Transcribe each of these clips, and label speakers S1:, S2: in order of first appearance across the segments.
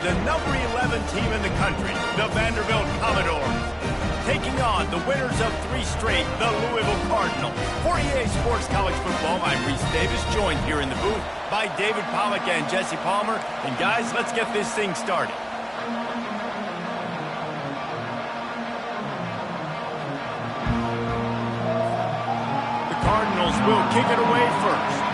S1: the number 11 team in the country, the Vanderbilt Commodores, taking on the winners of 3 straight, the Louisville Cardinals. For EA Sports College Football, I'm Reese Davis, joined here in the booth by David Pollack and Jesse Palmer. And guys, let's get this thing started. The Cardinals will kick it away first.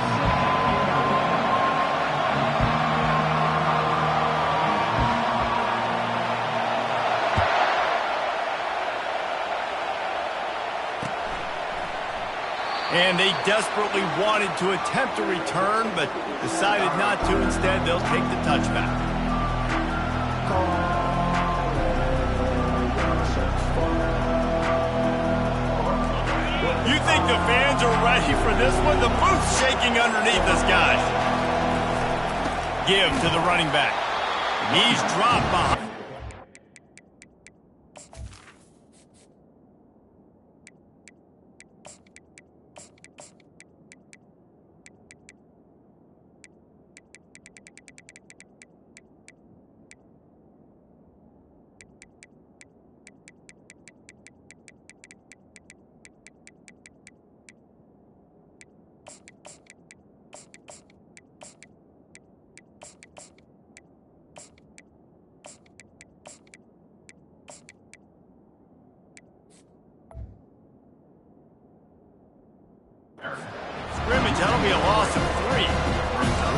S1: And they desperately wanted to attempt a return, but decided not to. Instead, they'll take the touchback. You think the fans are ready for this one? The booth's shaking underneath us, guys. Give to the running back. He's dropped behind. Scrimmage, that'll be a loss of 3.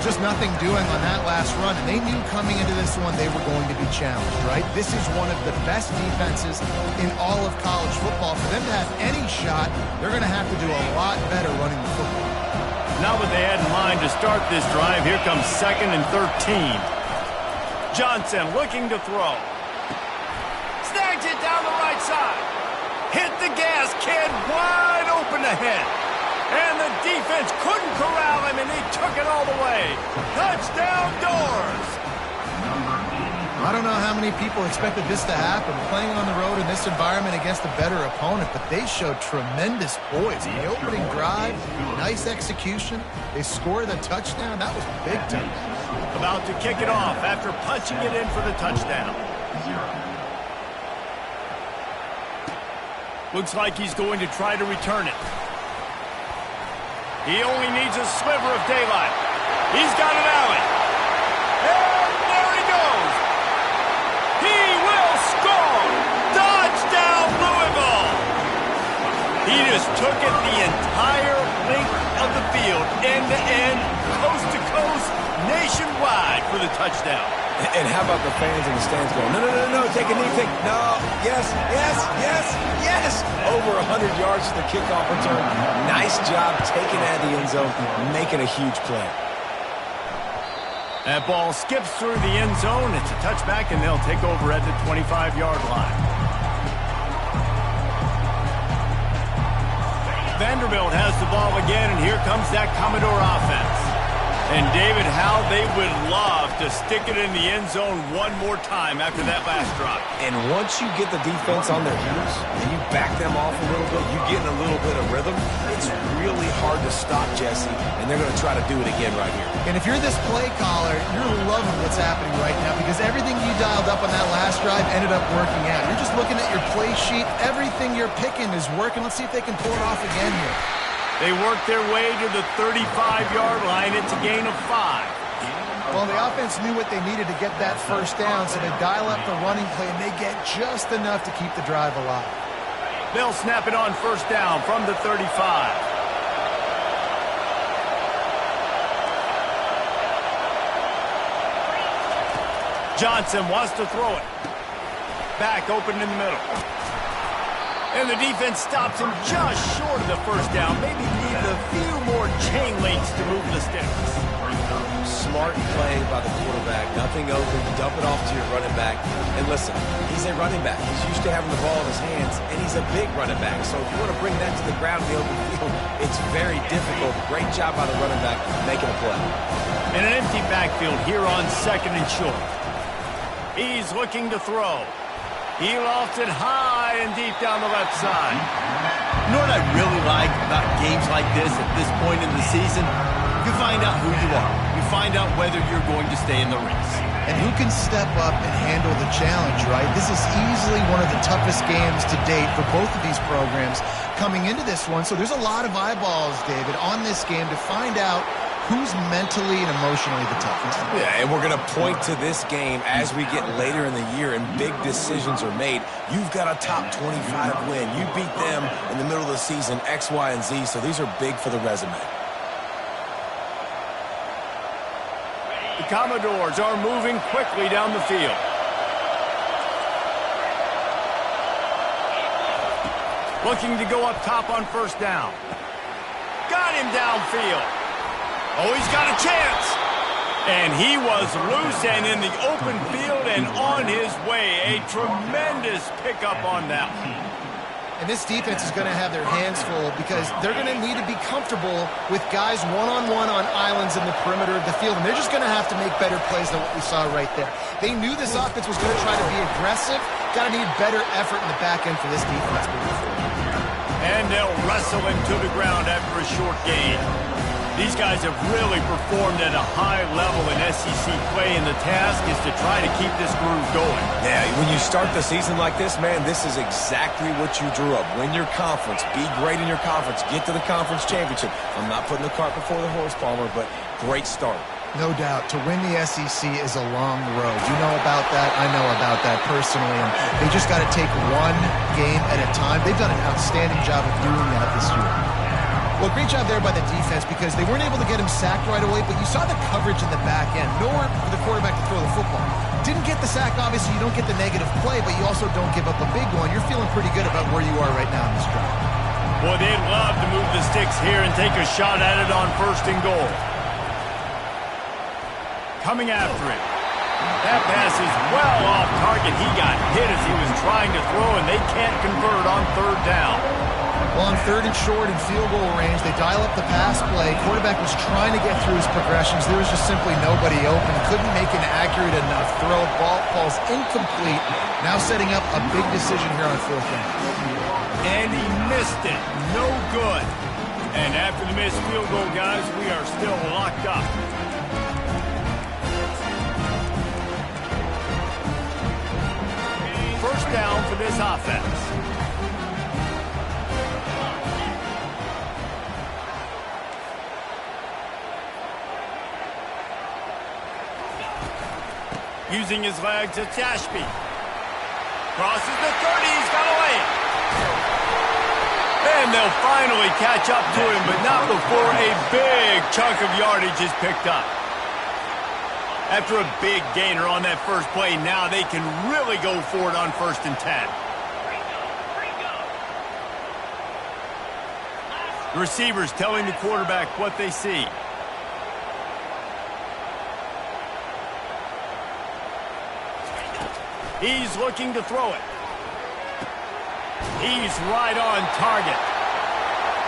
S2: Just nothing doing on that last run, and they knew coming into this one they were going to be challenged, right? This is one of the best defenses in all of college football. For them to have any shot, they're going to have to do a lot better running the football.
S1: Not what they had in mind to start this drive. Here comes 2nd and 13. Johnson looking to throw. Snags it down the right side. Hit the gas, kid, wide open ahead. And the defense couldn't corral him, and he took it all the way. Touchdown, Doors!
S2: I don't know how many people expected this to happen, playing on the road in this environment against a better opponent, but they showed tremendous poise. The opening drive, nice execution. They scored a touchdown. That was big time.
S1: About to kick it off after punching it in for the touchdown. Looks like he's going to try to return it. He only needs a sliver of daylight. He's got an alley. And there he goes. He will score. Touchdown, Louisville. He just took it the entire length of the field, end to end, coast to coast, nationwide for the touchdown.
S3: And how about the fans in the stands going, no, no, no, no, take a knee, no, yes, yes, yes, yes. Over 100 yards to the kickoff return. Nice job taking it out of the end zone, making a huge play.
S1: That ball skips through the end zone. It's a touchback, and they'll take over at the 25-yard line. Vanderbilt has the ball again, and here comes that Commodore offense. And, David, how they would love to stick it in the end zone one more time after that last drive.
S3: And once you get the defense on their heels and you back them off a little bit, you get in a little bit of rhythm, it's really hard to stop, Jesse, and they're going to try to do it again right here.
S2: And if you're this play caller, you're loving what's happening right now because everything you dialed up on that last drive ended up working out. You're just looking at your play sheet. Everything you're picking is working. Let's see if they can pull it off again here.
S1: They work their way to the 35-yard line. It's a gain of 5.
S2: Well, the offense knew what they needed to get that first down, so they dial up the running play, and they get just enough to keep the drive alive.
S1: They'll snap it on first down from the 35. Johnson wants to throw it. Back open in the middle. And the defense stops him just short of the first down. Maybe need a few more chain links to move the sticks.
S3: Smart play by the quarterback. Nothing open. Dump it off to your running back. And listen, he's a running back. He's used to having the ball in his hands, and he's a big running back. So if you want to bring that to the ground in the open field, it's very difficult. Great job by the running back making a play.
S1: In an empty backfield here on 2nd and short. He's looking to throw. He lofts it high and deep down the left side.
S4: You know what I really like about games like this at this point in the season? You find out who you are. You find out whether you're going to stay in the race.
S2: and who can step up and handle the challenge, right? This is easily one of the toughest games to date for both of these programs coming into this one. So there's a lot of eyeballs, David, on this game to find out who's mentally and emotionally the toughest.
S3: Yeah, and we're going to point to this game as we get later in the year and big decisions are made. You've got a top 25 win. You beat them in the middle of the season, X, Y, and Z, so these are big for the resume.
S1: The Commodores are moving quickly down the field. Looking to go up top on first down. Got him downfield. Oh, he's got a chance. And he was loose and in the open field and on his way. A tremendous pickup on that one.
S2: And this defense is going to have their hands full because they're going to need to be comfortable with guys one-on-one on islands in the perimeter of the field. And they're just going to have to make better plays than what we saw right there. They knew this offense was going to try to be aggressive. Got to need better effort in the back end for this defense moving forward.
S1: And they'll wrestle him to the ground after a short gain. These guys have really performed at a high level in SEC play, and the task is to try to keep this groove going.
S3: Yeah, when you start the season like this, man, this is exactly what you drew up. Win your conference. Be great in your conference. Get to the conference championship. I'm not putting the cart before the horse, Palmer, but great start.
S2: No doubt. To win the SEC is a long road. You know about that. I know about that personally. And they just got to take one game at a time. They've done an outstanding job of doing that this year. Well, great job there by the defense because they weren't able to get him sacked right away, but you saw the coverage in the back end. Nowhere for the quarterback to throw the football. Didn't get the sack, obviously. You don't get the negative play, but you also don't give up a big one. You're feeling pretty good about where you are right now in this drive.
S1: Boy, they'd love to move the sticks here and take a shot at it on first and goal. Coming after it. That pass is well off target. He got hit as he was trying to throw, and they can't convert on third down.
S2: Well, on third and short and field goal range, they dial up the pass play. Quarterback was trying to get through his progressions. There was just simply nobody open. Couldn't make an accurate enough throw. Ball falls incomplete. Now setting up a big decision here on fourth down.
S1: And he missed it. No good. And after the missed field goal, guys, we are still locked up. First down for this offense. Using his legs, it's Ashby. Crosses the 30, he's got away. And they'll finally catch up to him, but not before a big chunk of yardage is picked up. After a big gainer on that first play, now they can really go for it on first and 10. The receivers telling the quarterback what they see. He's looking to throw it. He's right on target.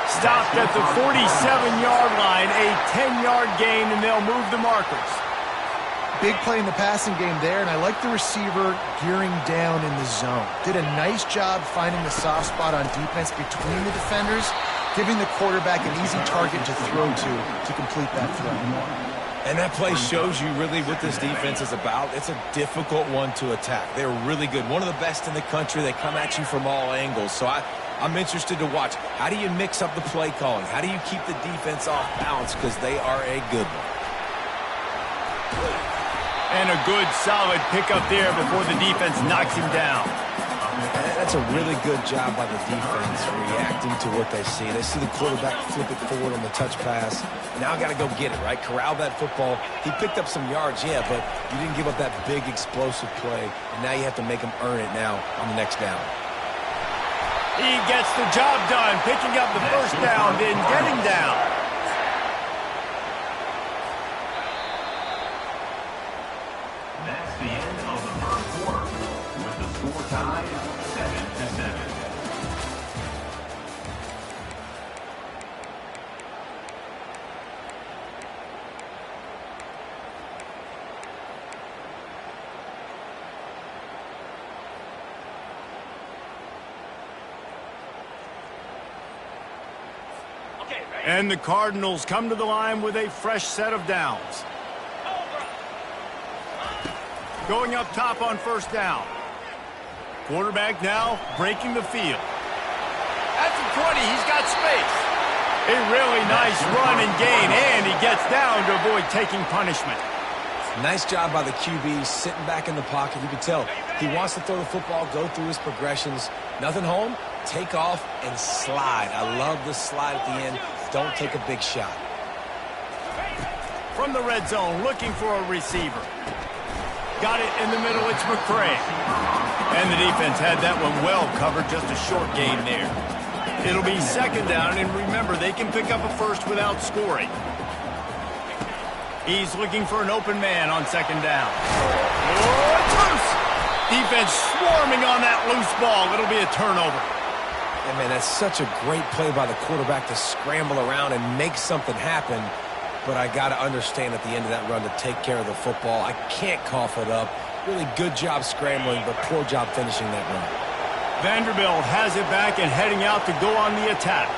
S1: Stopped at the 47-yard line, a 10-yard gain, and they'll move the markers.
S2: Big play in the passing game there, and I like the receiver gearing down in the zone. Did a nice job finding the soft spot on defense between the defenders, giving the quarterback an easy target to throw to complete that throw.
S3: And that play shows you really what this defense is about. It's a difficult one to attack. They're really good. One of the best in the country. They come at you from all angles. So I'm interested to watch. How do you mix up the play calling? How do you keep the defense off balance? Because they are a good one.
S1: And a good, solid pickup there before the defense knocks him down.
S3: That's a really good job by the defense reacting to what they see. They see the quarterback flip it forward on the touch pass. Now got to go get it, right? Corral that football. He picked up some yards, yeah, but you didn't give up that big explosive play. And now you have to make him earn it now on the next down.
S1: He gets the job done, picking up the first down, then getting down.
S5: That's the end of the first quarter, with the score tied 7-7.
S1: And the Cardinals come to the line with a fresh set of downs. Going up top on first down. Quarterback now breaking the field. At the 20, he's got space. A really nice run and gain, and he gets down to avoid taking punishment.
S3: Nice job by the QB, sitting back in the pocket. You can tell he wants to throw the football, go through his progressions. Nothing home, take off, and slide. I love the slide at the end. Don't take a big shot.
S1: From the red zone, looking for a receiver. Got it in the middle, it's McCray. And the defense had that one well covered, just a short gain there. It'll be second down, and remember, they can pick up a first without scoring. He's looking for an open man on second down. Oh, it's loose! Defense swarming on that loose ball. It'll be a turnover.
S3: And man, that's such a great play by the quarterback to scramble around and make something happen. But I got to understand at the end of that run to take care of the football. I can't cough it up. Really good job scrambling, but poor job finishing that run.
S1: Vanderbilt has it back and heading out to go on the attack.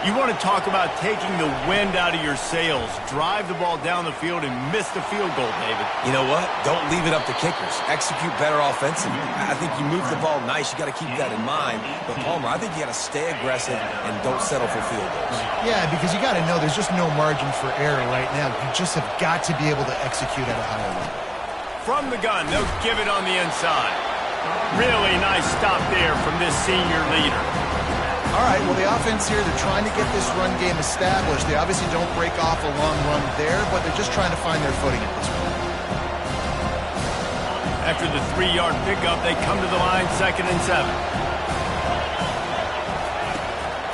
S1: You want to talk about taking the wind out of your sails. Drive the ball down the field and miss the field goal, David.
S3: You know what? Don't leave it up to kickers. Execute better offensively. I think you move the ball nice. You got to keep that in mind. But, Palmer, I think you got to stay aggressive and don't settle for field goals.
S2: Yeah, because you got to know there's just no margin for error right now. You just have got to be able to execute at a higher level.
S1: From the gun, they'll give it on the inside. Really nice stop there from this senior leader.
S2: All right, well, the offense here, they're trying to get this run game established. They obviously don't break off a long run there, but they're just trying to find their footing at this point.
S1: After the 3-yard pickup, they come to the line, 2nd and 7.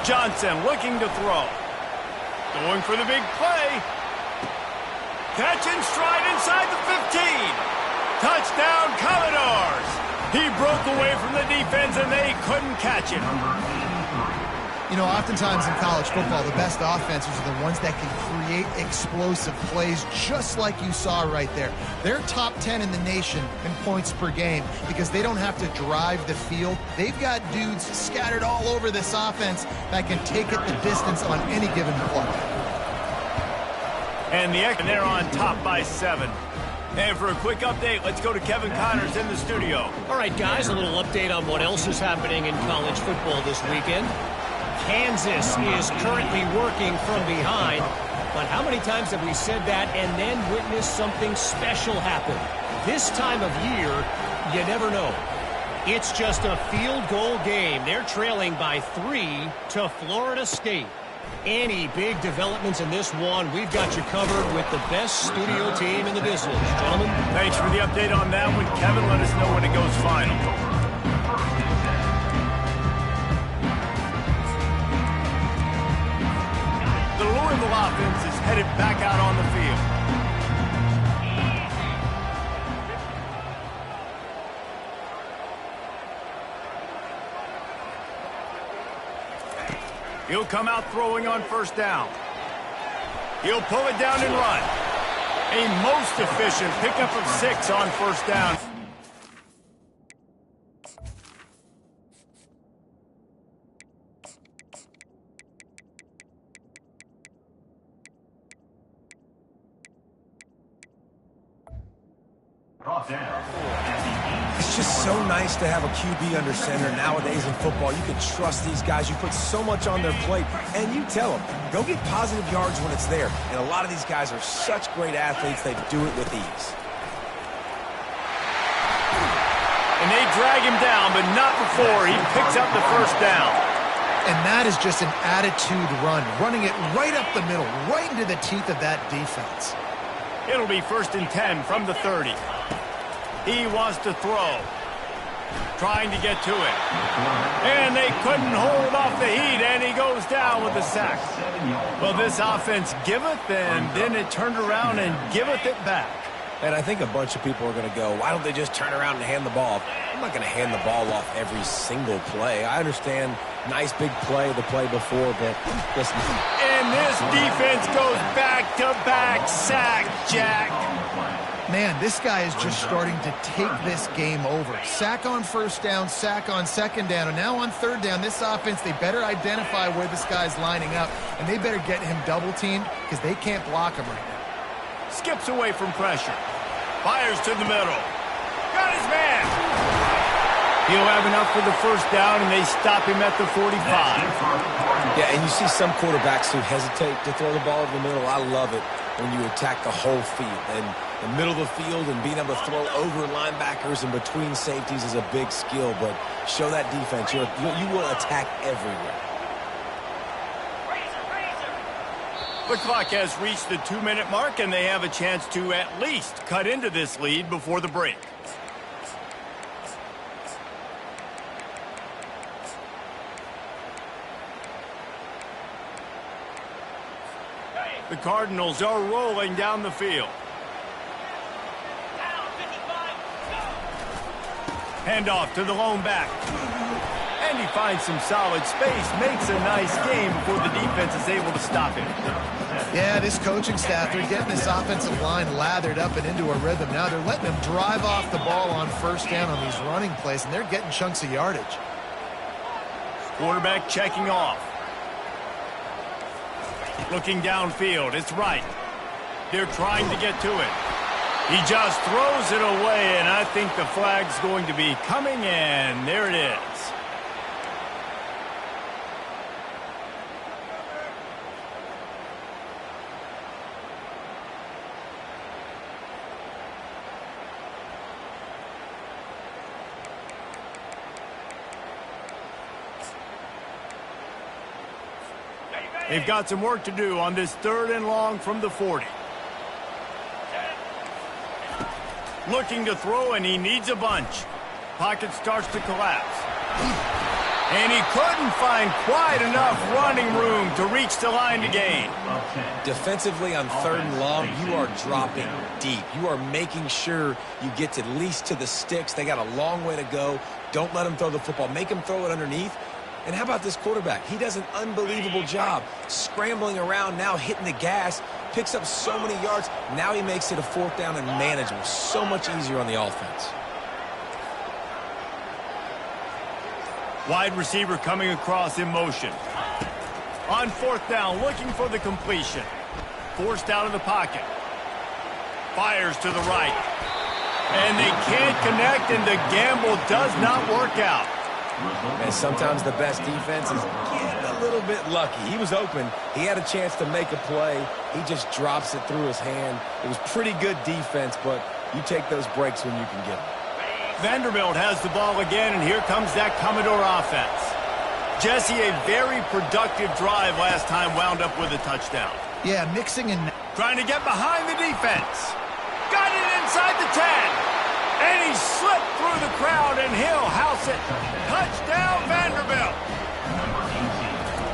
S1: Johnson looking to throw. Going for the big play. Catch and stride inside the 15. Touchdown, Commodores. He broke away from the defense, and they couldn't catch him.
S2: You know, oftentimes in college football, the best offenses are the ones that can create explosive plays, just like you saw right there. They're top 10 in the nation in points per game because they don't have to drive the field. They've got dudes scattered all over this offense that can take it the distance on any given play.
S1: And they're on top by 7. And for a quick update, let's go to Kevin Connors in the studio.
S6: All right, guys, a little update on what else is happening in college football this weekend. Kansas is currently working from behind, but how many times have we said that and then witnessed something special happen? This time of year, you never know. It's just a field goal game. They're trailing by 3 to Florida State. Any big developments in this one, we've got you covered with the best studio team in the business. Gentlemen.
S1: Thanks for the update on that one. Kevin, let us know when it goes final. The Louisville offense is headed back out on the field. He'll come out throwing on first down. He'll pull it down and run. A most efficient pickup of 6 on first down.
S3: It's just so nice to have a QB under center nowadays in football. You can trust these guys. You put so much on their plate, and you tell them, go get positive yards when it's there. And a lot of these guys are such great athletes, they do it with ease.
S1: And they drag him down, but not before he picks up the first down.
S2: And that is just an attitude run, running it right up the middle, right into the teeth of that defense.
S1: It'll be 1st and 10 from the 30. He wants to throw. Trying to get to it. And they couldn't hold off the heat, and he goes down with a sack. Well, this offense giveth, and then it turned around and giveth it back.
S3: And I think a bunch of people are going to go, why don't they just turn around and hand the ball off? I'm not going to hand the ball off every single play. I understand, nice big play the play before, but listen.
S1: And this defense goes back-to-back sack, Jack.
S2: Man, this guy is just starting to take this game over. Sack on first down, sack on second down, and now on third down, this offense, they better identify where this guy's lining up, and they better get him double-teamed because they can't block him right now.
S1: Skips away from pressure. Fires to the middle. He'll have enough for the first down, and they stop him at the 45.
S3: Yeah, and you see some quarterbacks who hesitate to throw the ball over the middle. I love it when you attack the whole field. And the middle of the field and being able to throw over linebackers and between safeties is a big skill, but show that defense. You will attack everywhere.
S1: The clock has reached the 2-minute mark, and they have a chance to at least cut into this lead before the break. The Cardinals are rolling down the field. Handoff to the lone back. And he finds some solid space, makes a nice game before the defense is able to stop him.
S2: Yeah, this coaching staff, they're getting this offensive line lathered up and into a rhythm. Now they're letting them drive off the ball on first down on these running plays, and they're getting chunks of yardage.
S1: Quarterback checking off. Looking downfield, it's right. They're trying to get to it. He just throws it away, and I think the flag's going to be coming in. There it is. They've got some work to do on this 3rd and long from the 40. Looking to throw, and he needs a bunch. Pocket starts to collapse. And he couldn't find quite enough running room to reach the line to gain.
S3: Defensively on 3rd and long, you are dropping deep. You are making sure you get at least to the sticks. They got a long way to go. Don't let them throw the football. Make them throw it underneath. And how about this quarterback? He does an unbelievable job scrambling around, now hitting the gas, picks up so many yards. Now he makes it a 4th down and manageable. So much easier on the offense.
S1: Wide receiver coming across in motion. On 4th down, looking for the completion. Forced out of the pocket. Fires to the right. And they can't connect, and the gamble does not work out.
S3: And sometimes the best defense is getting a little bit lucky. He was open. He had a chance to make a play. He just drops it through his hand. It was pretty good defense, but you take those breaks when you can get them.
S1: Vanderbilt has the ball again, and here comes that Commodore offense. Jesse, a very productive drive last time, wound up with a touchdown.
S2: Yeah, mixing and
S1: trying to get behind the defense. Got it inside the 10. And he slipped through the crowd, and he'll house it. Touchdown, Vanderbilt.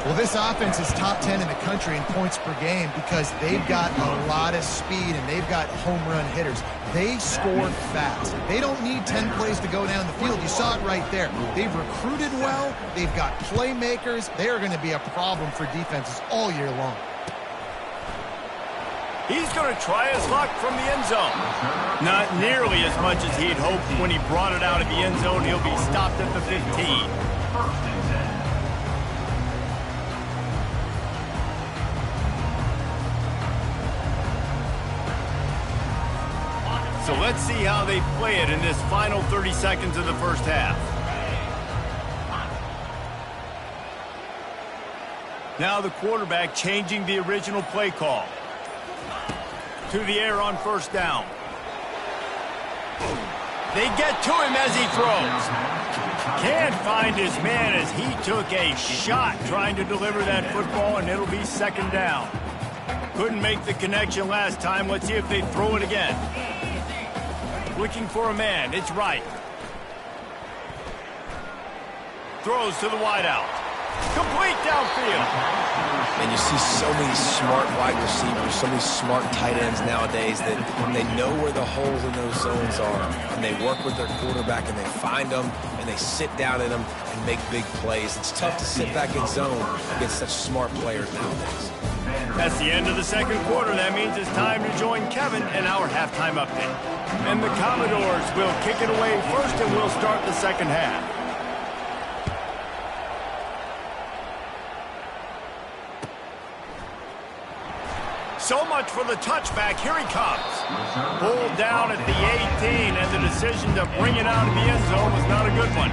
S2: Well, this offense is top 10 in the country in points per game because they've got a lot of speed and they've got home run hitters. They score fast. They don't need 10 plays to go down the field. You saw it right there. They've recruited well. They've got playmakers. They are going to be a problem for defenses all year long.
S1: He's going to try his luck from the end zone. Not nearly as much as he'd hoped when he brought it out of the end zone. He'll be stopped at the 15. So let's see how they play it in this final 30 seconds of the first half. Now the quarterback changing the original play call. To the air on 1st down. They get to him as he throws. Can't find his man as he took a shot trying to deliver that football, and it'll be 2nd down. Couldn't make the connection last time. Let's see if they throw it again. Looking for a man. It's right. Throws to the wideout. Complete downfield.
S3: And you see so many smart wide receivers, so many smart tight ends nowadays that they know where the holes in those zones are, and they work with their quarterback, and they find them, and they sit down in them and make big plays. It's tough to sit back in zone against such smart players nowadays.
S1: That's the end of the 2nd quarter. That means it's time to join Kevin in our halftime update. And the Commodores will kick it away first, and we'll start the 2nd half. So much for the touchback. Here he comes. Pulled down at the 18, and the decision to bring it out of the end zone was not a good one.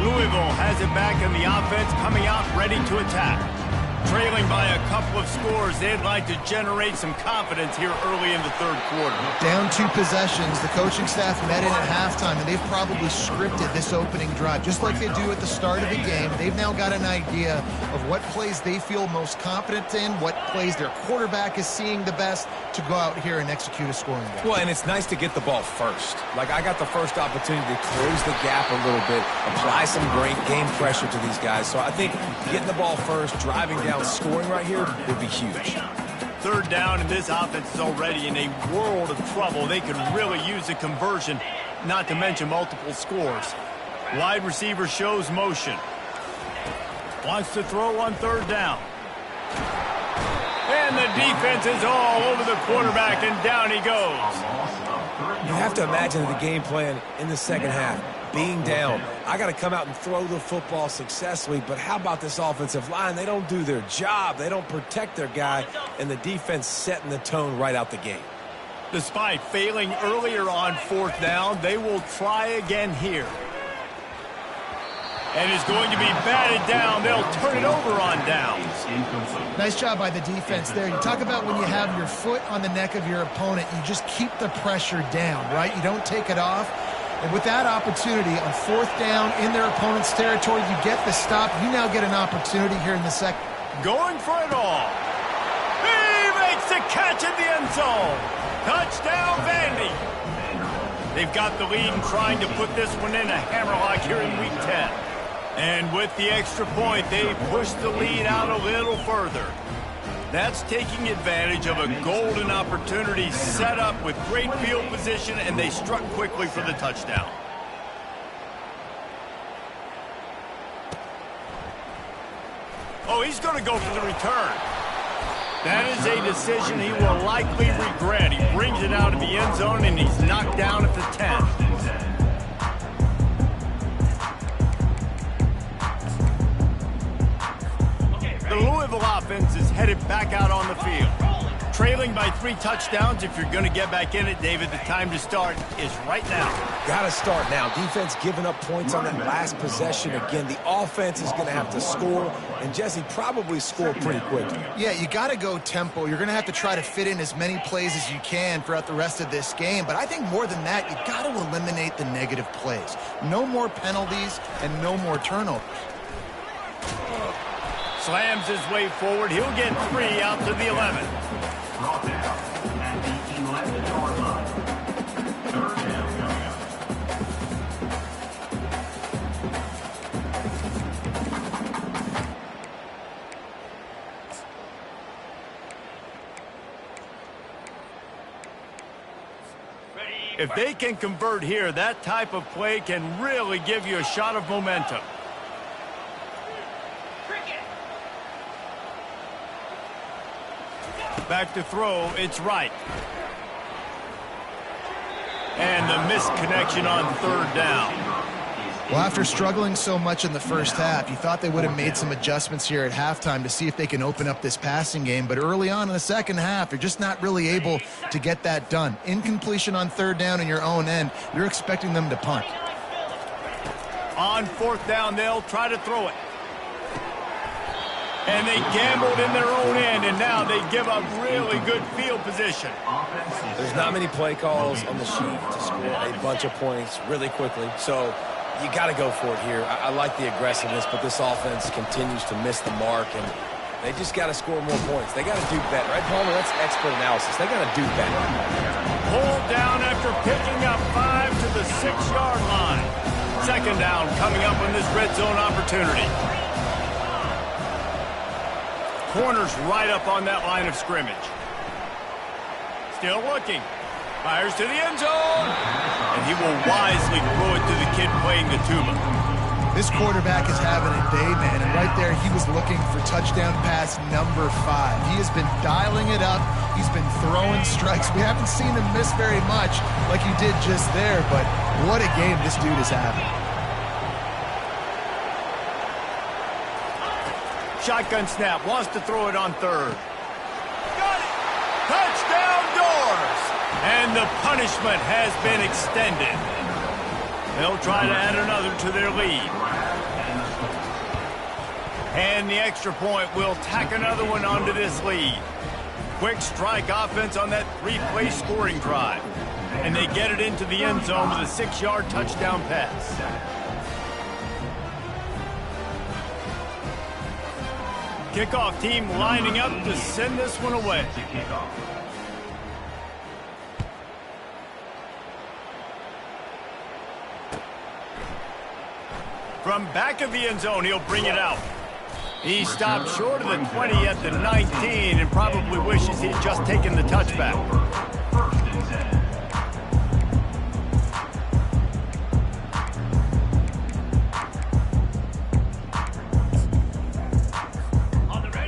S1: Louisville has it back in the offense, coming out ready to attack. Trailing by a couple of scores, they'd like to generate some confidence here early in the third quarter.
S2: Down 2 possessions, the coaching staff met in at halftime, and they've probably scripted this opening drive. Just like they do at the start of the game, they've now got an idea of what plays they feel most confident in, what plays their quarterback is seeing the best to go out here and execute a scoring drive.
S3: Well, and it's nice to get the ball first. Like, I got the first opportunity to close the gap a little bit, apply some great game pressure to these guys. So I think getting the ball first, driving down, scoring right here would be huge.
S1: Third down, and this offense is already in a world of trouble. They could really use a conversion, not to mention multiple scores. Wide receiver shows motion. Wants to throw on third down. And the defense is all over the quarterback, and down he goes.
S3: You have to imagine the game plan in the second half. Being down, I got to come out and throw the football successfully, but how about this offensive line? They don't do their job. They don't protect their guy, and the defense setting the tone right out the gate.
S1: Despite failing earlier on fourth down, they will try again here. And it's going to be batted down. They'll turn it over on downs.
S2: Nice job by the defense there. You talk about when you have your foot on the neck of your opponent, you just keep the pressure down, right? You don't take it off. And with that opportunity on fourth down in their opponent's territory, you get the stop. You now get an opportunity here in the second.
S1: Going for it all. He makes the catch in the end zone. Touchdown, Vandy. They've got the lead and trying to put this one in a hammerlock here in Week 10. And with the extra point, they push the lead out a little further. That's taking advantage of a golden opportunity set up with great field position, and they struck quickly for the touchdown. Oh, he's going to go for the return. That is a decision he will likely regret. He brings it out of the end zone, and he's knocked down at the 10. The Louisville offense is headed back out on the field. Trailing by 3 touchdowns. If you're going to get back in it, David, the time to start is right now.
S3: Got to start now. Defense giving up points on that last possession. Again, the offense is going to have to score, and Jesse probably score pretty quickly.
S2: Yeah, you got to go tempo. You're going to have to try to fit in as many plays as you can throughout the rest of this game. But I think more than that, you got to eliminate the negative plays. No more penalties and no more turnovers.
S1: Slams his way forward. He'll get 3 out to the 11.
S5: Brought down at the 11-yard line. Third down coming up.
S1: If they can convert here, that type of play can really give you a shot of momentum. Back to throw, it's right. And the missed connection on third down.
S2: Well, after struggling so much in the first half, you thought they would have made some adjustments here at halftime to see if they can open up this passing game. But early on in the second half, you're just not really able to get that done. Incompletion on third down in your own end, you're expecting them to punt.
S1: On fourth down, they'll try to throw it. And they gambled in their own end, and now they give up really good field position.
S3: There's not many play calls on the sheet to score a bunch of points really quickly, so you got to go for it here. I like the aggressiveness, but this offense continues to miss the mark, and they just got to score more points. They got to do better. Right, Palmer? That's expert analysis. They got to do better.
S1: Pulled down after picking up 5 to the 6-yard line. Second down coming up on this red zone opportunity. Corners right up on that line of scrimmage. Still looking. Fires to the end zone. And he will wisely throw it to the kid playing the tuba.
S2: This quarterback is having a day, man. And right there, he was looking for touchdown pass number 5. He has been dialing it up. He's been throwing strikes. We haven't seen him miss very much like he did just there. But what a game this dude is having.
S1: Shotgun snap, wants to throw it on third. Got it! Touchdown doors! And the punishment has been extended. They'll try to add another to their lead. And the extra point will tack another one onto this lead. Quick strike offense on that three-play scoring drive. And they get it into the end zone with a 6-yard touchdown pass. Kickoff team lining up to send this one away. From back of the end zone, he'll bring it out. He stopped short of the 20 at the 19 and probably wishes he'd just taken the touchback.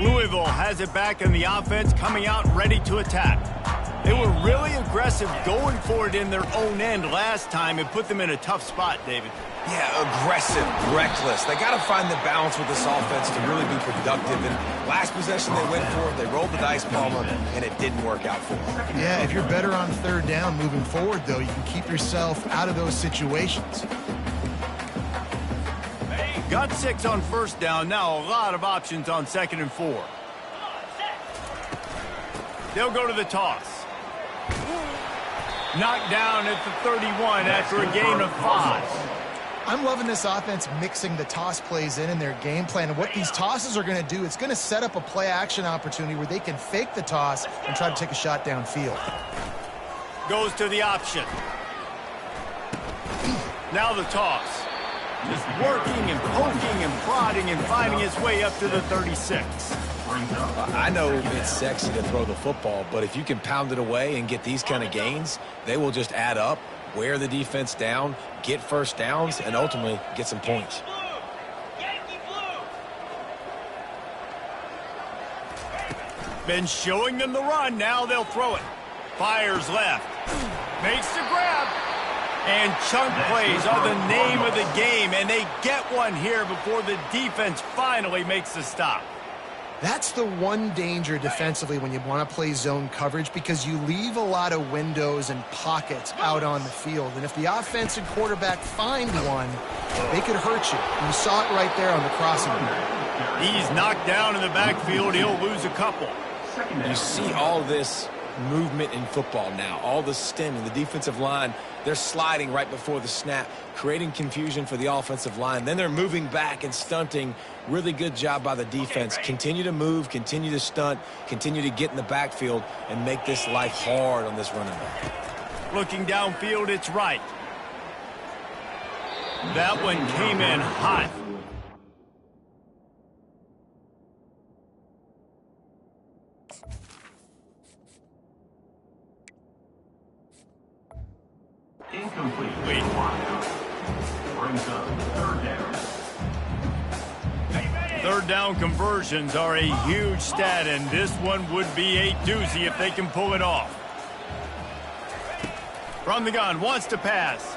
S1: Louisville has it back in the offense, coming out ready to attack. They were really aggressive going for it in their own end last time and put them in a tough spot, David.
S3: Yeah, aggressive, reckless. They got to find the balance with this offense to really be productive. And last possession they went for it, they rolled the dice, Palmer, and it didn't work out for them.
S2: Yeah, if you're better on third down moving forward, though, you can keep yourself out of those situations.
S1: Got 6 on first down. Now a lot of options on 2nd and 4. They'll go to the toss. Knocked down at the 31 after a gain of 5.
S2: I'm loving this offense mixing the toss plays in their game plan. And what these tosses are going to do, it's going to set up a play-action opportunity where they can fake the toss and try to take a shot downfield.
S1: Goes to the option. Now the toss. Just working and poking and prodding and finding his way up to the 36.
S3: I know it's sexy to throw the football, but if you can pound it away and get these kind of gains, they will just add up, wear the defense down, get first downs, and ultimately get some points.
S1: Been showing them the run. Now they'll throw it. Fires left. Makes the grab. And chunk plays are the name of the game, and they get one here before the defense finally makes the stop.
S2: That's the one danger defensively when you want to play zone coverage, because you leave a lot of windows and pockets out on the field. And if the offensive quarterback find one, they could hurt you. You saw it right there on the crossing.
S1: He's knocked down in the backfield. He'll lose a couple.
S3: You see all this movement in football now, all the stemming, the defensive line, they're sliding right before the snap, creating confusion for the offensive line. Then they're moving back and stunting. Really good job by the defense. Continue to move, continue to stunt, continue to get in the backfield and make this life hard on this running back.
S1: Looking downfield, it's right. That one came in hot.
S5: Incomplete. Brings up 3rd down.
S1: Third down conversions are a huge stat, and this one would be a doozy if they can pull it off. From the gun, wants to pass.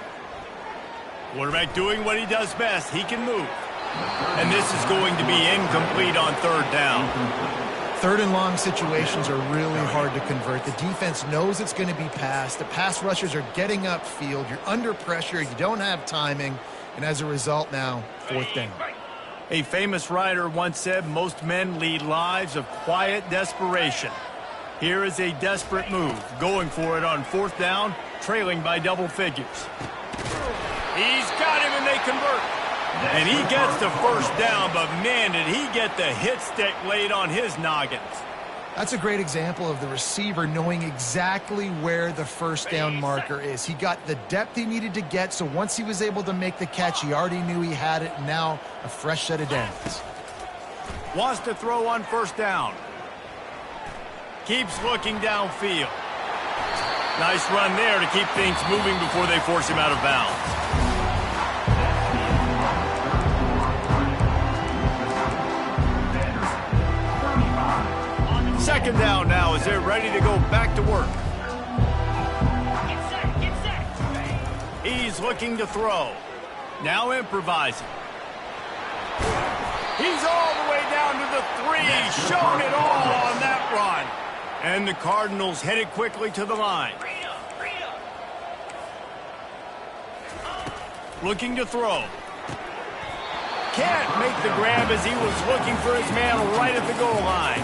S1: Quarterback doing what he does best. He can move. And this is going to be incomplete on 3rd down.
S2: 3rd and long situations are really hard to convert. The defense knows it's going to be passed. The pass rushers are getting upfield. You're under pressure. You don't have timing. And as a result now, 4th down.
S1: A famous writer once said, most men lead lives of quiet desperation. Here is a desperate move, going for it on 4th down, trailing by double figures. He's got him, and they convert. And he gets the first down, but man, did he get the hit stick laid on his noggins.
S2: That's a great example of the receiver knowing exactly where the first down marker is. He got the depth he needed to get, so once he was able to make the catch, he already knew he had it. Now a fresh set of downs.
S1: Wants to throw on 1st down. Keeps looking downfield. Nice run there to keep things moving before they force him out of bounds. Second down now as they're ready to go back to work.
S6: Get set.
S1: He's looking to throw. Now improvising. He's all the way down to the 3. Showing it all on that run. And the Cardinals headed quickly to the line. Looking to throw. Can't make the grab as he was looking for his man right at the goal line.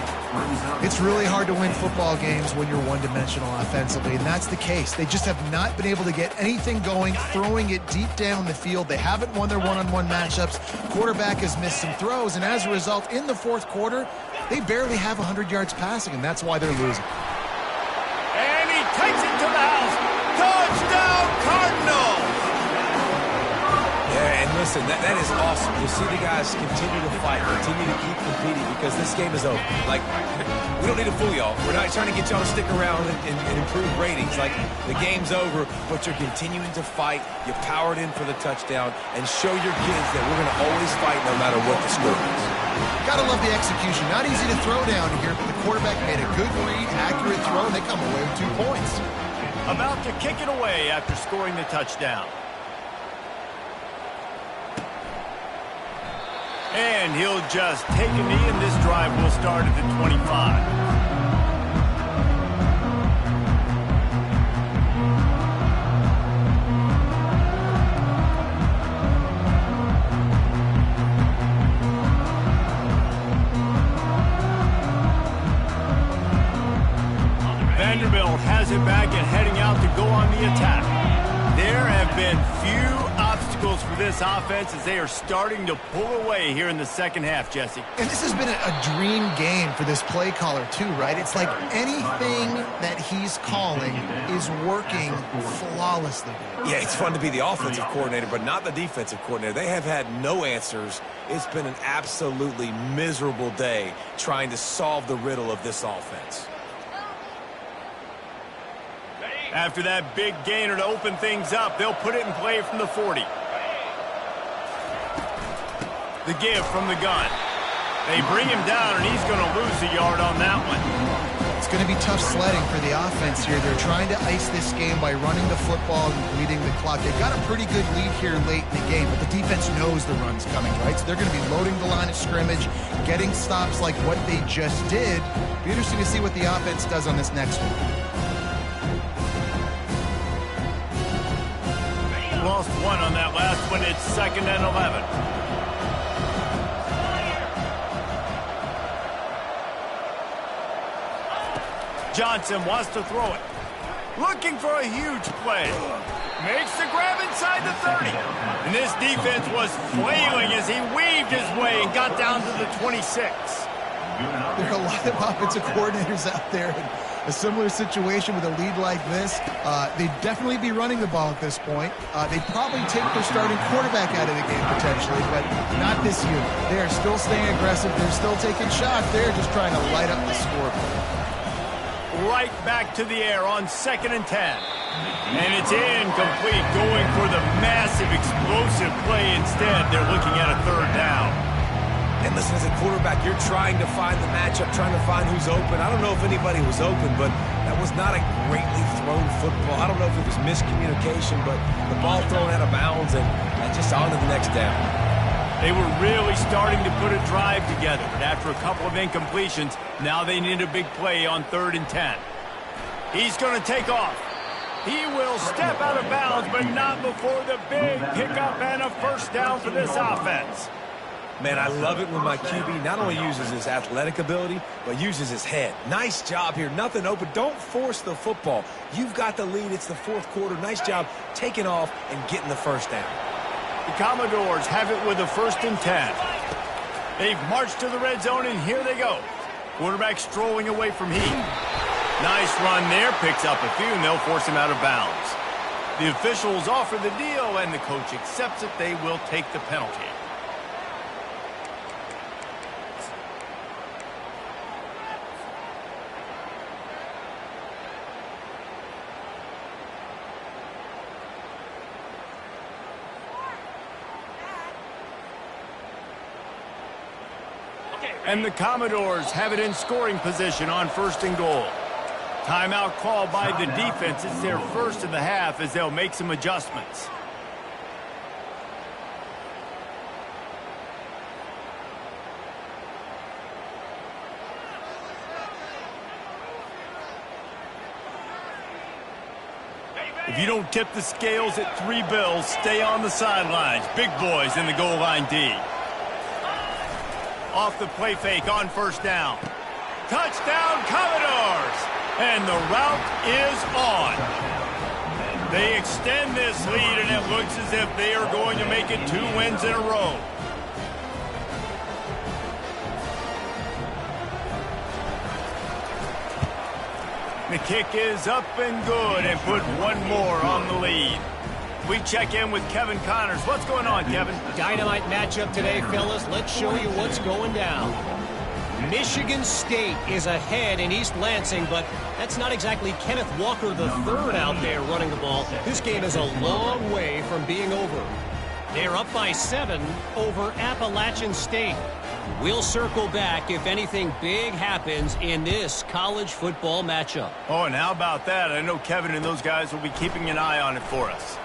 S2: It's really hard to win football games when you're one-dimensional offensively, and that's the case. They just have not been able to get anything going, throwing it deep down the field. They haven't won their one-on-one matchups. Quarterback has missed some throws, and as a result, in the fourth quarter, they barely have 100 yards passing, and that's why they're losing.
S1: And he takes it to the house. Touchdown, Cardinals!
S3: Yeah, and listen, that is awesome to see the guys continue to fight, continue to keep competing, because this game is over. Like, we don't need to fool y'all. We're not trying to get y'all to stick around and improve ratings. Like, the game's over, but you're continuing to fight. You powered in for the touchdown, and show your kids that we're going to always fight no matter what the score is.
S2: Gotta love the execution. Not easy to throw down here, but the quarterback made a good read, accurate throw, and they come away with 2 points.
S1: About to kick it away after scoring the touchdown. And he'll just take a knee, and this drive will start at the 25. Vanderbilt has it back and heading out to go on the attack. There have been few obstacles for this offense as they are starting to pull away here in the second half, Jesse.
S2: And this has been a dream game for this play caller too, right? It's like anything that he's calling is working flawlessly.
S3: Yeah, it's fun to be the offensive coordinator, but not the defensive coordinator. They have had no answers. It's been an absolutely miserable day trying to solve the riddle of this offense.
S1: After that big gainer to open things up, they'll put it in play from the 40. The give from the gun. They bring him down, and he's going to lose a yard on that one.
S2: It's going to be tough sledding for the offense here. They're trying to ice this game by running the football and bleeding the clock. They've got a pretty good lead here late in the game, but the defense knows the run's coming, right? So they're going to be loading the line of scrimmage, getting stops like what they just did. Be interesting to see what the offense does on this next one.
S1: Lost one on that last one. It's 2nd and 11. Johnson wants to throw it. Looking for a huge play. Makes the grab inside the 30. And this defense was flailing as he weaved his way and got down to the 26.
S2: There are a lot of offensive coordinators out there in a similar situation with a lead like this. They'd definitely be running the ball at this point. They'd probably take their starting quarterback out of the game potentially, but not this unit. They are still staying aggressive. They're still taking shots. They're just trying to light up the scoreboard.
S1: Right back to the air on 2nd and 10. And it's incomplete, going for the massive explosive play instead. They're looking at a 3rd down.
S3: And listen, as a quarterback, you're trying to find the matchup, trying to find who's open. I don't know if anybody was open, but that was not a greatly thrown football. I don't know if it was miscommunication, but the ball thrown out of bounds and just on to the next down.
S1: They were really starting to put a drive together, but after a couple of incompletions, now they need a big play on 3rd and 10. He's going to take off. He will step out of bounds, but not before the big pickup and a 1st down for this offense.
S3: Man, I love it when my QB not only uses his athletic ability, but uses his head. Nice job here. Nothing open. Don't force the football. You've got the lead. It's the 4th quarter. Nice job taking off and getting the 1st down.
S1: The Commodores have it with a 1st and 10. They've marched to the red zone, and here they go. Quarterback strolling away from Heat. Nice run there. Picks up a few, and they'll force him out of bounds. The officials offer the deal, and the coach accepts it. They will take the penalty. And the Commodores have it in scoring position on 1st and goal. Timeout called by the defense. It's their 1st of the half as they'll make some adjustments. If you don't tip the scales at 3 bills, stay on the sidelines. Big boys in the goal line D. Off the play fake on first down. Touchdown, Commodores! And the route is on. They extend this lead, and it looks as if they are going to make it 2 wins in a row. The kick is up and good and put 1 more on the lead. We check in with Kevin Connors. What's going on, Kevin?
S6: Dynamite matchup today, fellas. Let's show you what's going down. Michigan State is ahead in East Lansing, but that's not exactly Kenneth Walker III out there running the ball. This game is a long way from being over. They're up by 7 over Appalachian State. We'll circle back if anything big happens in this college football matchup.
S1: Oh, and how about that? I know Kevin and those guys will be keeping an eye on it for us.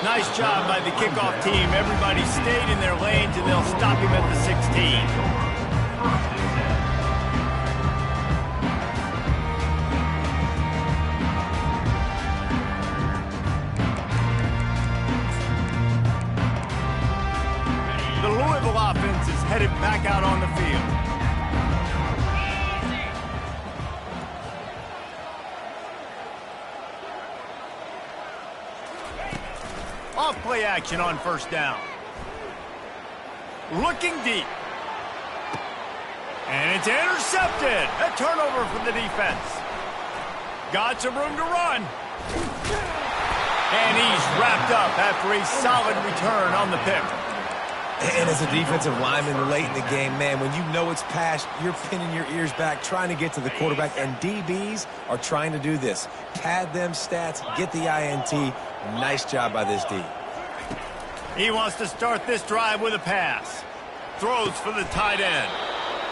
S1: Nice job by the kickoff team. Everybody stayed in their lanes, and they'll stop him at the 16. The Louisville offense is headed back out on the field. Off play action on first down. Looking deep. And it's intercepted. A turnover for the defense. Got some room to run. And he's wrapped up after a solid return on the pick.
S3: And as a defensive lineman late in the game, man, when you know it's past, you're pinning your ears back, trying to get to the quarterback, and DBs are trying to do this. Pad them stats, get the INT. Nice job by this D.
S1: He wants to start this drive with a pass. Throws for the tight end.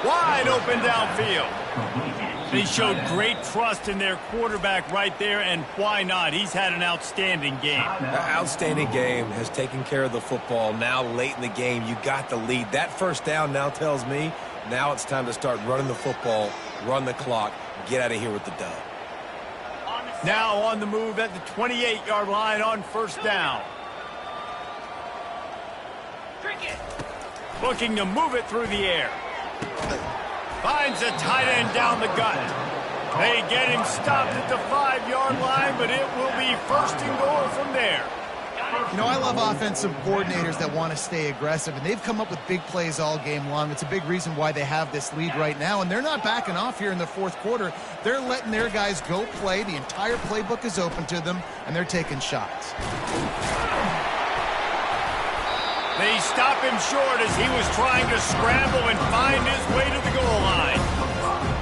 S1: Wide open downfield. They showed great trust in their quarterback right there, and why not? He's had an outstanding game.
S3: Outstanding game, has taken care of the football. Now late in the game, you got the lead. That first down now tells me now it's time to start running the football, run the clock, get out of here with the dub.
S1: Now on the move at the 28-yard line on first down. Looking to move it through the air. Finds a tight end down the gut. They get him stopped at the 5-yard line, but it will be first and goal from there.
S2: You know, I love offensive coordinators that want to stay aggressive, and they've come up with big plays all game long. It's a big reason why they have this lead right now, and they're not backing off here in the fourth quarter. They're letting their guys go play. The entire playbook is open to them, and they're taking shots.
S1: They stop him short as he was trying to scramble and find his way to the goal line.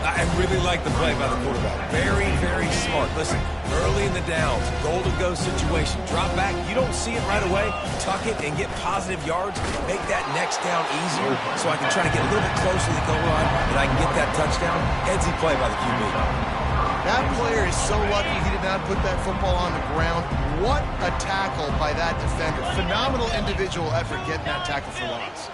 S3: I really like the play by the quarterback. Very, very smart. Listen, early in the downs, goal-to-go situation. Drop back, you don't see it right away. Tuck it and get positive yards. Make that next down easier so I can try to get a little bit closer to the goal line and I can get that touchdown. Headsy play by the QB.
S2: That player is so lucky he did not put that football on the ground. What a tackle by that defender. Phenomenal individual effort getting that tackle for loss.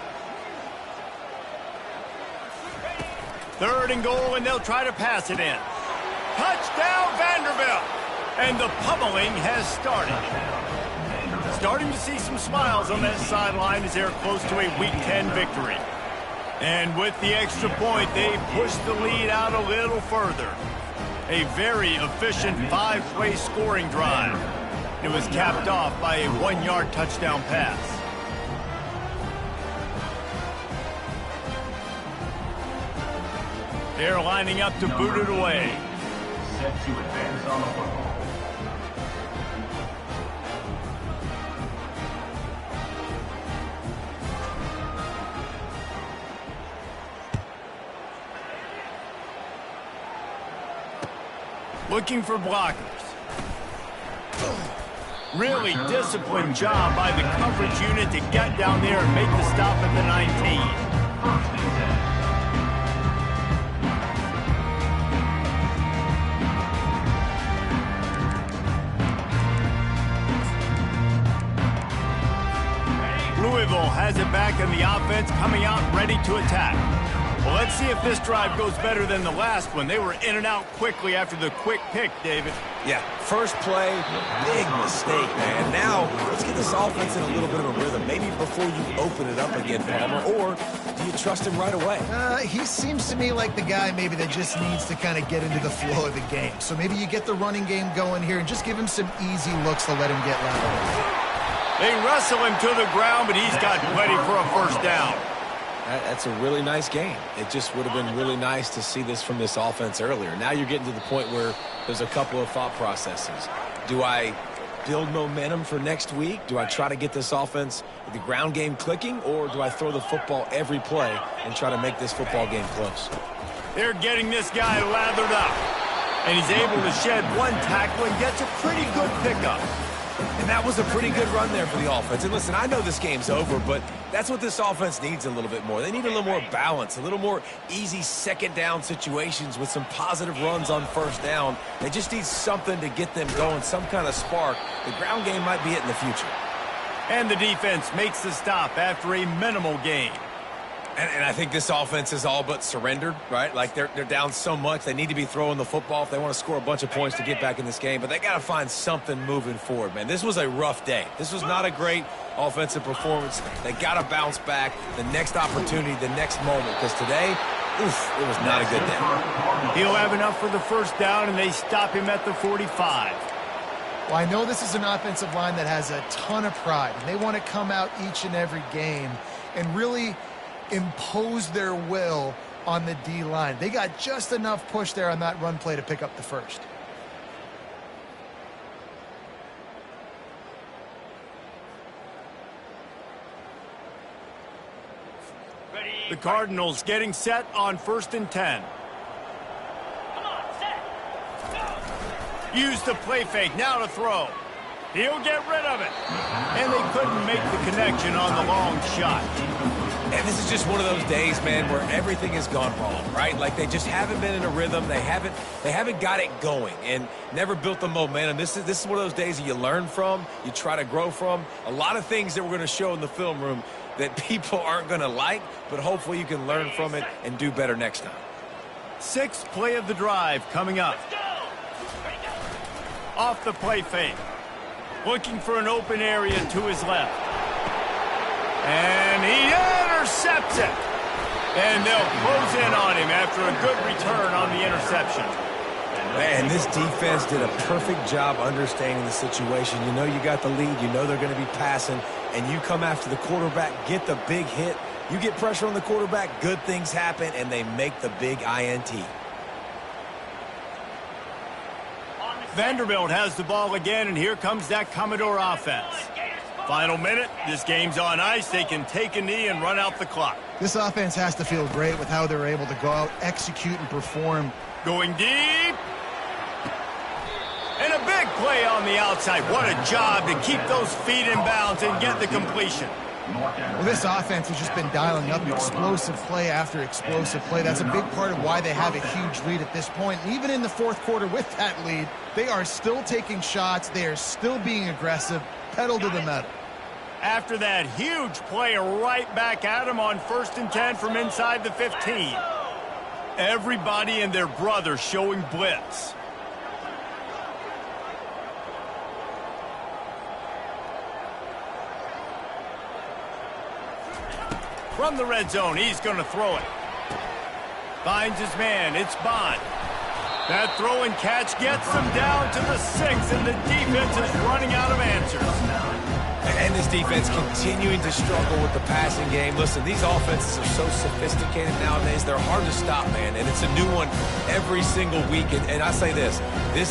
S1: Third and goal, and they'll try to pass it in. Touchdown, Vanderbilt! And the pummeling has started. Starting to see some smiles on that sideline as they're close to a Week 10 victory. And with the extra point, they push the lead out a little further. A very efficient 5-play scoring drive. It was capped off by a 1-yard touchdown pass. They're lining up to boot it away.
S5: Set to advance on the football.
S1: Looking for blockers. Really disciplined job by the coverage unit to get down there and make the stop at the 19. Louisville has it back in the offense, coming out ready to attack. Well, let's see if this drive goes better than the last one. They were in and out quickly after the quick pick, David.
S3: Yeah, first play, big mistake, man. Now, let's get this offense in a little bit of a rhythm. Maybe before you open it up again, Palmer, or do you trust him right away?
S2: He seems to me like the guy maybe that just needs to kind of get into the flow of the game. So maybe you get the running game going here and just give him some easy looks to let him get lateral.
S1: They wrestle him to the ground, but he's got plenty for a first down.
S3: That's a really nice game. It just would have been really nice to see this from this offense earlier. Now you're getting to the point where there's a couple of thought processes. Do I build momentum for next week? Do I try to get this offense, the ground game clicking, or do I throw the football every play and try to make this football game close?
S1: They're getting this guy lathered up, and he's able to shed one tackle and gets a pretty good pickup.
S3: And that was a pretty good run there for the offense. And listen, I know this game's over, but that's what this offense needs a little bit more. They need a little more balance, a little more easy second down situations with some positive runs on first down. They just need something to get them going, some kind of spark. The ground game might be it in the future.
S1: And the defense makes the stop after a minimal gain.
S3: And I think this offense is all but surrendered, right? Like they're down so much. They need to be throwing the football if they want to score a bunch of points to get back in this game. But they got to find something moving forward, man. This was a rough day. This was not a great offensive performance. They got to bounce back the next opportunity, the next moment. Because today, oof, it was not a good day.
S1: He'll have enough for the first down, and they stop him at the 45.
S2: Well, I know this is an offensive line that has a ton of pride. And they want to come out each and every game and really impose their will on the D-line. They got just enough push there on that run play to pick up the first.
S1: The Cardinals getting set on 1st and 10. Use the play fake, now to throw. He'll get rid of it. And they couldn't make the connection on the long shot.
S3: And this is just one of those days, man, where everything has gone wrong, right? Like they just haven't been in a rhythm. They haven't got it going and never built the momentum. This is one of those days that you learn from, you try to grow from. A lot of things that we're going to show in the film room that people aren't going to like, but hopefully you can learn from it and do better next time.
S1: 6th play of the drive coming up. Off the play fake. Looking for an open area to his left. And he intercepts it. And they'll close in on him after a good return on the interception.
S3: Man, this defense did a perfect job understanding the situation. You know you got the lead. You know they're going to be passing. And you come after the quarterback, get the big hit. You get pressure on the quarterback, good things happen, and they make the big INT.
S1: Vanderbilt has the ball again, and here comes that Commodore offense. Final minute, this game's on ice. They can take a knee and run out the clock.
S2: This offense has to feel great with how they're able to go out, execute, and perform.
S1: Going deep. And a big play on the outside. What a job to keep those feet in bounds and get the completion.
S2: Well, this offense has just been dialing up explosive play after explosive play. That's a big part of why they have a huge lead at this point. And even in the 4th quarter with that lead, they are still taking shots. They are still being aggressive, pedal to the metal.
S1: After that huge play, right back at him on 1st and 10 from inside the 15. Everybody and their brother showing blitz. From the red zone, he's going to throw it. Finds his man, it's Bond. That throw and catch gets them down to the 6, and the defense is running out of answers.
S3: And this defense continuing to struggle with the passing game. Listen, these offenses are so sophisticated nowadays. They're hard to stop, man. And it's a new one every single week. And I say this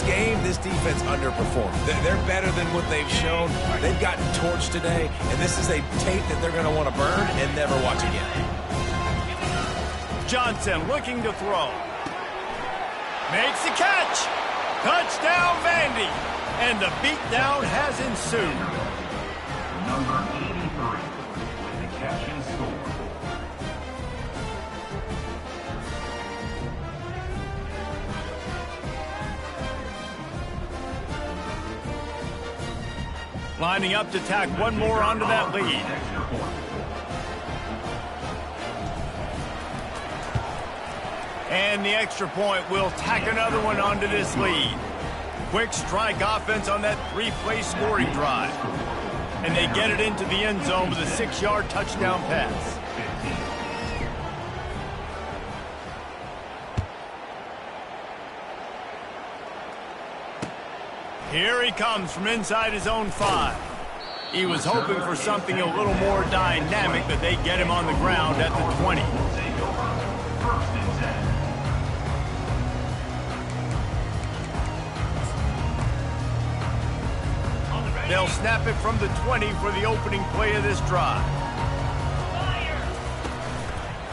S3: game, this defense underperformed. They're better than what they've shown. They've gotten torched today. And this is a tape that they're going to want to burn and never watch again.
S1: Johnson looking to throw. Makes the catch. Touchdown, Vandy. And the beatdown has ensued.
S5: Number 83 with the catch and score.
S1: Lining up to tack one more onto that lead. And the extra point will tack another one onto this lead. Quick strike offense on that 3-play scoring drive. And they get it into the end zone with a 6-yard touchdown pass. Here he comes from inside his own 5. He was hoping for something a little more dynamic, but they get him on the ground at the 20. They'll snap it from the 20 for the opening play of this drive.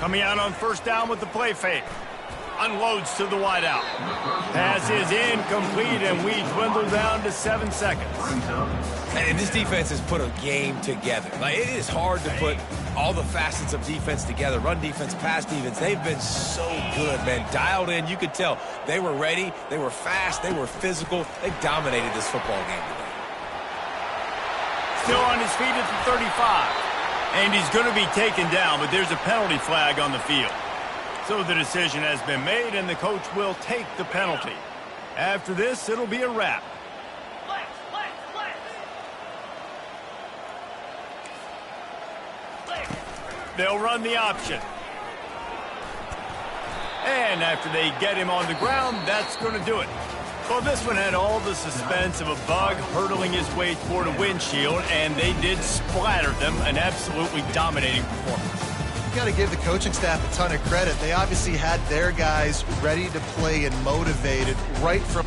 S1: Coming out on first down with the play fake. Unloads to the wideout. Pass is incomplete, and we dwindle down to 7 seconds.
S3: And this defense has put a game together. Like, it is hard to put all the facets of defense together. Run defense, pass defense. They've been so good, man. Dialed in. You could tell they were ready. They were fast. They were physical. They dominated this football game today.
S1: Still on his feet at the 35. And he's going to be taken down, but there's a penalty flag on the field. So the decision has been made, and the coach will take the penalty. After this, it'll be a wrap. They'll run the option. And after they get him on the ground, that's going to do it. Well, this one had all the suspense of a bug hurtling his way toward a windshield, and they did splatter them. An absolutely dominating performance.
S2: You got to give the coaching staff a ton of credit. They obviously had their guys ready to play and motivated right from...